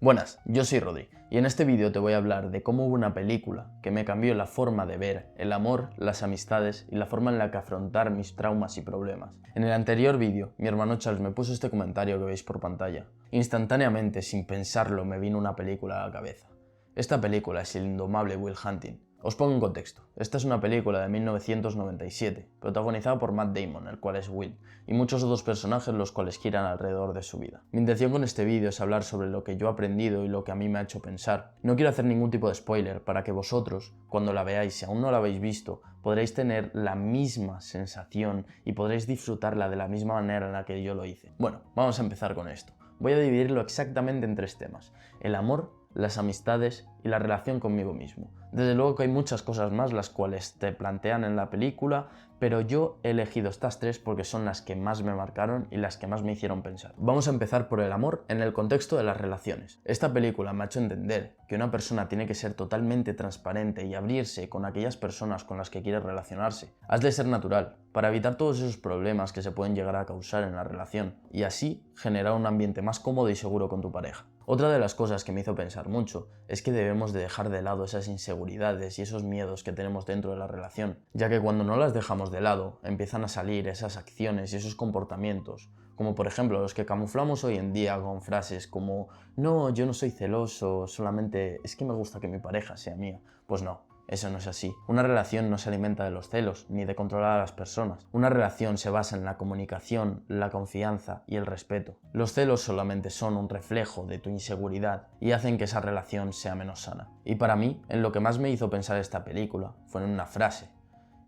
Buenas, yo soy Rodri y en este vídeo te voy a hablar de cómo hubo una película que me cambió la forma de ver el amor, las amistades y la forma en la que afrontar mis traumas y problemas. En el anterior vídeo, mi hermano Charles me puso este comentario que veis por pantalla. Instantáneamente, sin pensarlo, me vino una película a la cabeza. Esta película es el indomable Will Hunting. Os pongo en contexto. Esta es una película de 1997, protagonizada por Matt Damon, el cual es Will, y muchos otros personajes los cuales giran alrededor de su vida. Mi intención con este vídeo es hablar sobre lo que yo he aprendido y lo que a mí me ha hecho pensar. No quiero hacer ningún tipo de spoiler para que vosotros, cuando la veáis, si aún no la habéis visto, podréis tener la misma sensación y podréis disfrutarla de la misma manera en la que yo lo hice. Bueno, vamos a empezar con esto. Voy a dividirlo exactamente en tres temas: el amor, las amistades y la relación conmigo mismo. Desde luego que hay muchas cosas más las cuales te plantean en la película, pero yo he elegido estas tres porque son las que más me marcaron y las que más me hicieron pensar. Vamos a empezar por el amor en el contexto de las relaciones. Esta película me ha hecho entender que una persona tiene que ser totalmente transparente y abrirse con aquellas personas con las que quiere relacionarse. Has de ser natural, para evitar todos esos problemas que se pueden llegar a causar en la relación y así generar un ambiente más cómodo y seguro con tu pareja. Otra de las cosas que me hizo pensar mucho es que debemos de dejar de lado esas inseguridades y esos miedos que tenemos dentro de la relación, ya que cuando no las dejamos de lado empiezan a salir esas acciones y esos comportamientos, como por ejemplo los que camuflamos hoy en día con frases como "no, yo no soy celoso, solamente es que me gusta que mi pareja sea mía". Pues no. Eso no es así. Una relación no se alimenta de los celos, ni de controlar a las personas. Una relación se basa en la comunicación, la confianza y el respeto. Los celos solamente son un reflejo de tu inseguridad y hacen que esa relación sea menos sana. Y para mí, en lo que más me hizo pensar esta película, fue en una frase.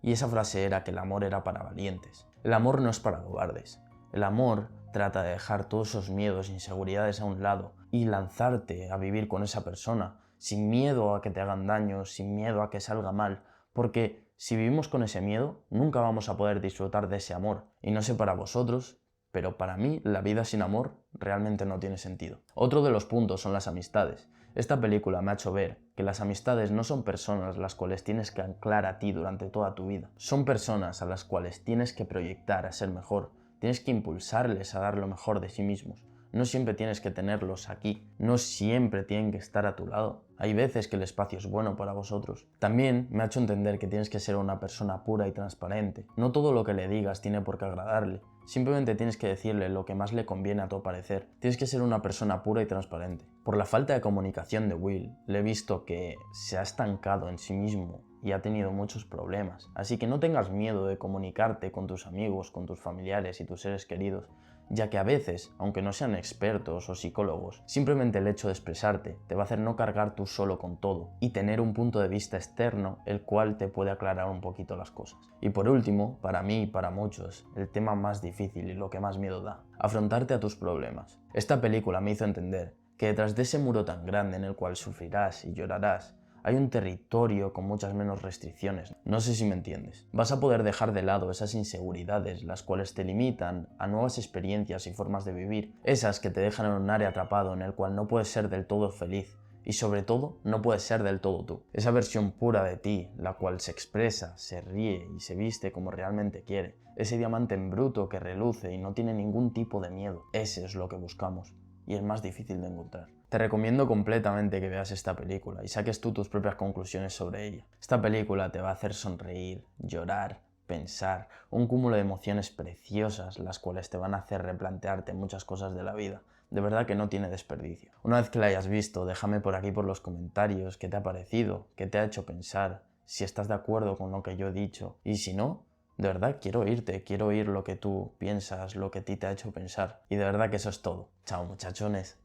Y esa frase era que el amor era para valientes. El amor no es para cobardes. El amor trata de dejar todos esos miedos e inseguridades a un lado y lanzarte a vivir con esa persona, sin miedo a que te hagan daño, sin miedo a que salga mal, porque si vivimos con ese miedo, nunca vamos a poder disfrutar de ese amor. Y no sé para vosotros, pero para mí la vida sin amor realmente no tiene sentido. Otro de los puntos son las amistades. Esta película me ha hecho ver que las amistades no son personas las cuales tienes que anclar a ti durante toda tu vida. Son personas a las cuales tienes que proyectar a ser mejor, tienes que impulsarles a dar lo mejor de sí mismos. No siempre tienes que tenerlos aquí, no siempre tienen que estar a tu lado. Hay veces que el espacio es bueno para vosotros. También me ha hecho entender que tienes que ser una persona pura y transparente. No todo lo que le digas tiene por qué agradarle. Simplemente tienes que decirle lo que más le conviene a tu parecer. Tienes que ser una persona pura y transparente. Por la falta de comunicación de Will, le he visto que se ha estancado en sí mismo y ha tenido muchos problemas. Así que no tengas miedo de comunicarte con tus amigos, con tus familiares y tus seres queridos, ya que a veces, aunque no sean expertos o psicólogos, simplemente el hecho de expresarte te va a hacer no cargar tú solo con todo y tener un punto de vista externo el cual te puede aclarar un poquito las cosas. Y por último, para mí y para muchos, el tema más difícil y lo que más miedo da: afrontarte a tus problemas. Esta película me hizo entender que detrás de ese muro tan grande en el cual sufrirás y llorarás, hay un territorio con muchas menos restricciones. No sé si me entiendes. Vas a poder dejar de lado esas inseguridades, las cuales te limitan a nuevas experiencias y formas de vivir. Esas que te dejan en un área atrapado en el cual no puedes ser del todo feliz. Y sobre todo, no puedes ser del todo tú. Esa versión pura de ti, la cual se expresa, se ríe y se viste como realmente quiere. Ese diamante en bruto que reluce y no tiene ningún tipo de miedo. Ese es lo que buscamos. Y es más difícil de encontrar. Te recomiendo completamente que veas esta película y saques tú tus propias conclusiones sobre ella. Esta película te va a hacer sonreír, llorar, pensar, un cúmulo de emociones preciosas, las cuales te van a hacer replantearte muchas cosas de la vida. De verdad que no tiene desperdicio. Una vez que la hayas visto, déjame por aquí por los comentarios qué te ha parecido, qué te ha hecho pensar, si estás de acuerdo con lo que yo he dicho. Y si no, de verdad quiero oírte, quiero oír lo que tú piensas, lo que a ti te ha hecho pensar. Y de verdad que eso es todo. Chao, muchachones.